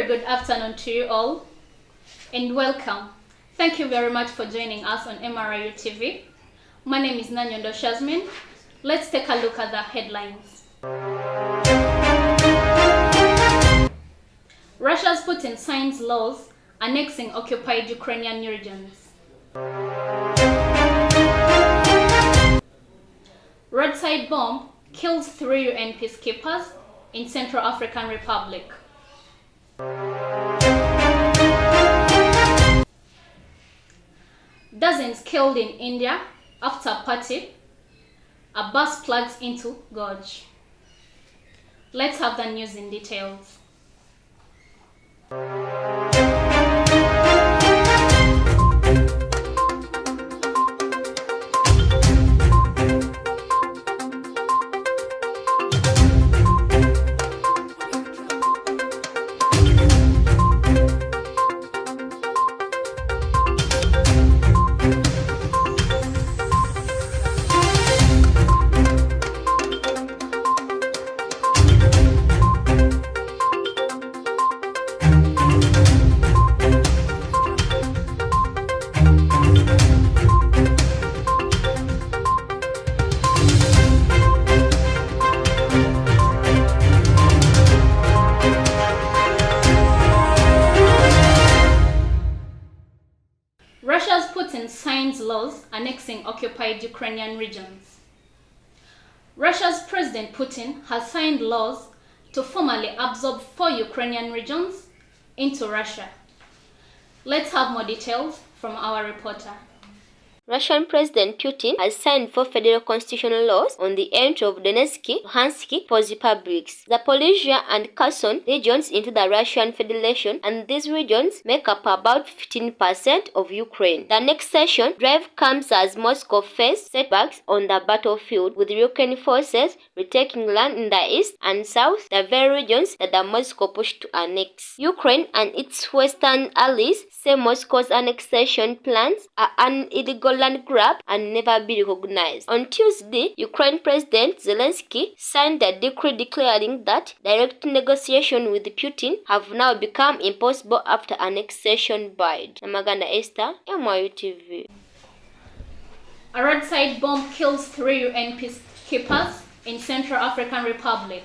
good afternoon to you all and welcome. Thank you very much for joining us on MRIU TV. My name is Nanyondo Shazmin. Let's take a look at the headlines. Russia's Putin signs laws annexing occupied Ukrainian regions. Roadside bomb kills 3 UN peacekeepers in Central African Republic. Dozens killed in India after party. A bus plugs into gorge. Let's have the news in details. Russia's Putin signs laws annexing occupied Ukrainian regions. Russia's President Putin has signed laws to formally absorb 4 Ukrainian regions into Russia. Let's have more details from our reporter. Russian President Putin has signed 4 federal constitutional laws on the entry of Donetsk, Luhansk post-republics, Zaporizhia and Kherson regions into the Russian Federation, and these regions make up about 15% of Ukraine. The annexation drive comes as Moscow faced setbacks on the battlefield, with Ukrainian forces retaking land in the east and south, the very regions that the Moscow pushed to annex. Ukraine and its western allies say Moscow's annexation plans are an illegal land grab and never be recognized. On Tuesday, Ukraine President Zelensky signed a decree declaring that direct negotiation with Putin have now become impossible after annexation bid. Namagana Esther, MRIU TV. A roadside bomb kills 3 UN peacekeepers in Central African Republic.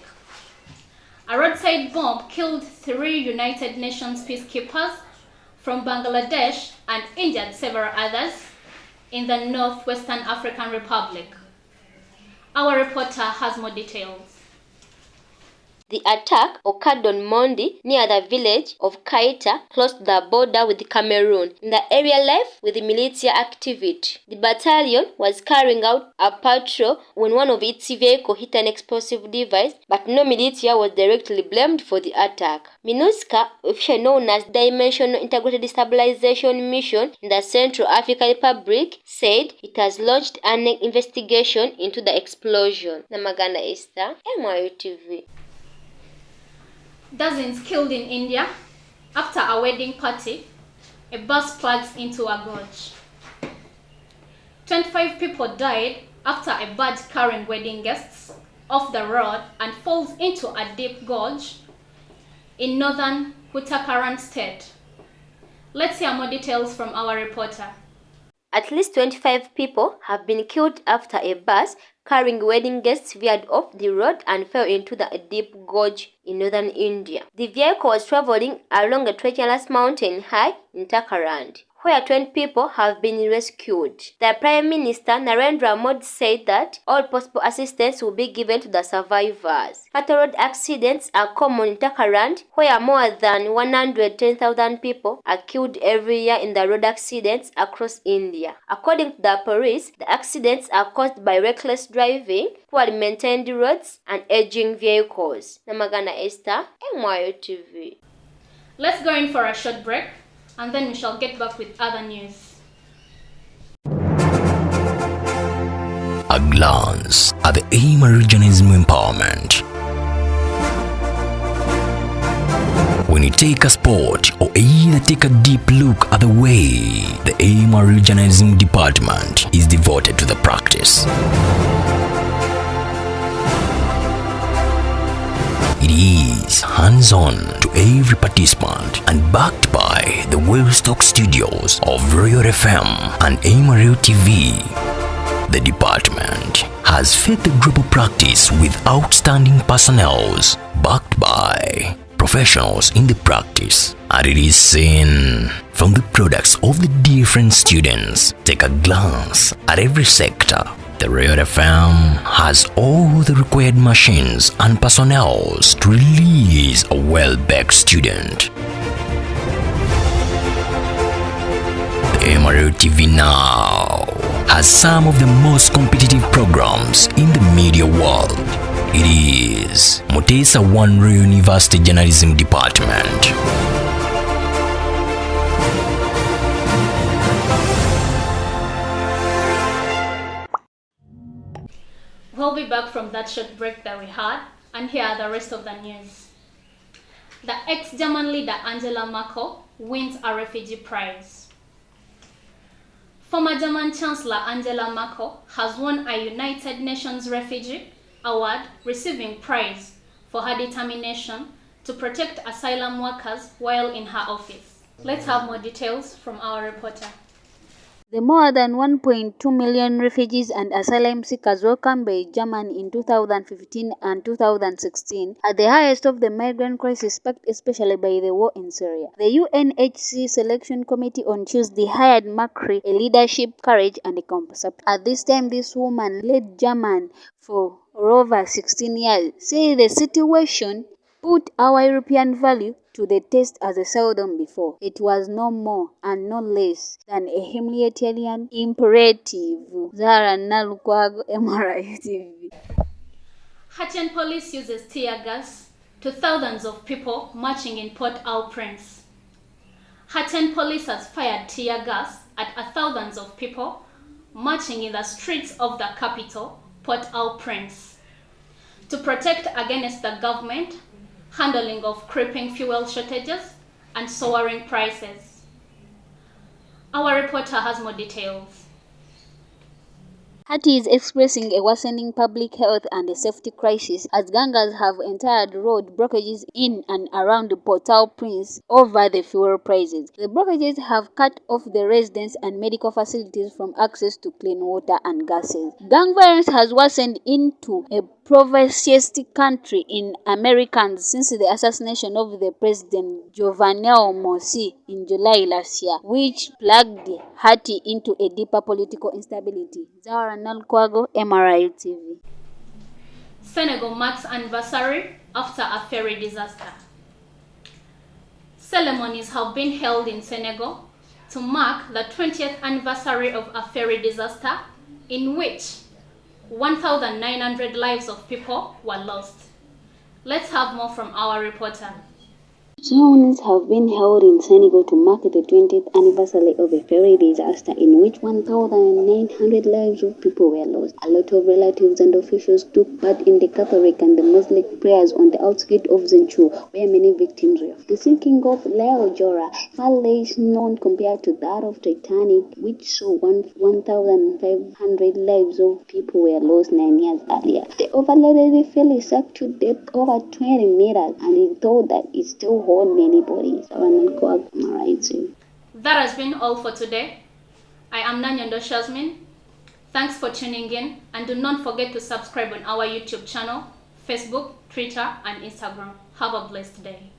A roadside bomb killed 3 United Nations peacekeepers from Bangladesh and injured several others in the Northwestern African Republic. Our reporter has more details. The attack occurred on Monday near the village of Kaita, close to the border with Cameroon, in the area life with militia activity. The battalion was carrying out a patrol when one of its vehicles hit an explosive device, but no militia was directly blamed for the attack. MINUSCA, officially known as Dimensional Integrated Stabilization Mission in the Central African Republic, said it has launched an investigation into the explosion. Namagana Esther, MRIU TV. Dozens killed in India after a wedding party. A bus plugs into a gorge. 25 people died after a bird carrying wedding guests off the road and falls into a deep gorge in northern Uttarakhand state. Let's hear more details from our reporter. At least 25 people have been killed after a bus carrying wedding guests veered off the road and fell into the deep gorge in northern India. The vehicle was traveling along a treacherous mountain high in Uttarakhand, where 20 people have been rescued. The Prime Minister Narendra Modi said that all possible assistance will be given to the survivors. Fatal road accidents are common in Uttarakhand, where more than 110,000 people are killed every year in the road accidents across India. According to the police, the accidents are caused by reckless driving, poorly maintained roads, and aging vehicles. Namagana Esther, MRIU TV. Let's go in for a short break, and then we shall get back with other news. A glance at the emergency empowerment. When you take a sport or either take a deep look at the way the emergency department is devoted to the practice. It is hands-on to every participant and backed by the well-stocked studios of Royal FM and Amarillo TV. The department has fed the global practice with outstanding personnels backed by professionals in the practice, and it is seen from the products of the different students. Take a glance at every sector. The Royal FM has all the required machines and personnel to release a well-backed student. The Amarillo TV now has some of the most competitive programs in the media world. It is Mutesa One Royal University Journalism Department. We'll be back from that short break that we had, and here are the rest of the news. The ex-German leader Angela Merkel wins a refugee prize. Former German Chancellor Angela Merkel has won a United Nations Refugee Award, receiving praise for her determination to protect asylum workers while in her office. Let's have more details from our reporter. The more than 1.2 million refugees and asylum seekers welcomed by Germany in 2015 and 2016 are the highest of the migrant crisis sparked especially by the war in Syria. The UNHCR Selection Committee on Tuesday hired Merkel, a leadership, courage, and a concept. At this time, this woman led Germany for over 16 years. Say the situation put our European value to the test as seldom before. It was no more and no less than a humanitarian imperative. Zara Nalukwago, MRI TV. Haitian police uses tear gas to thousands of people marching in Port-au-Prince. Haitian police has fired tear gas at thousands of people marching in the streets of the capital, Port-au-Prince, to protect against the government handling of creeping fuel shortages and soaring prices. Our reporter has more details. Haiti is expressing a worsening public health and a safety crisis as gangers have entered road blockages in and around Port-au-Prince over the fuel prices. The blockages have cut off the residents and medical facilities from access to clean water and gases. Gang violence has worsened into a provincialist country in Americans since the assassination of the President Jovenel Moïse in July last year, which plunged Haiti into a deeper political instability. Zara Nalkwago, MRI TV. Senegal marks anniversary after a ferry disaster. Ceremonies have been held in Senegal to mark the 20th anniversary of a ferry disaster in which 1,900 lives of people were lost. Let's have more from our reporter. Ceremonies have been held in Senegal to mark the 20th anniversary of a ferry disaster in which 1,900 lives of people were lost. A lot of relatives and officials took part in the Catholic and the Muslim prayers on the outskirts of Zenchu, where many victims were. The sinking of Leo Jora far less known compared to that of Titanic, which saw 1,500 lives of people were lost 9 years earlier. The overloaded ferry sank to depth over 20 meters, and it thought that it still hold many bodies. That has been all for today. I am Nanyondo Shazmin. Thanks for tuning in, and do not forget to subscribe on our YouTube channel, Facebook, Twitter, and Instagram. Have a blessed day.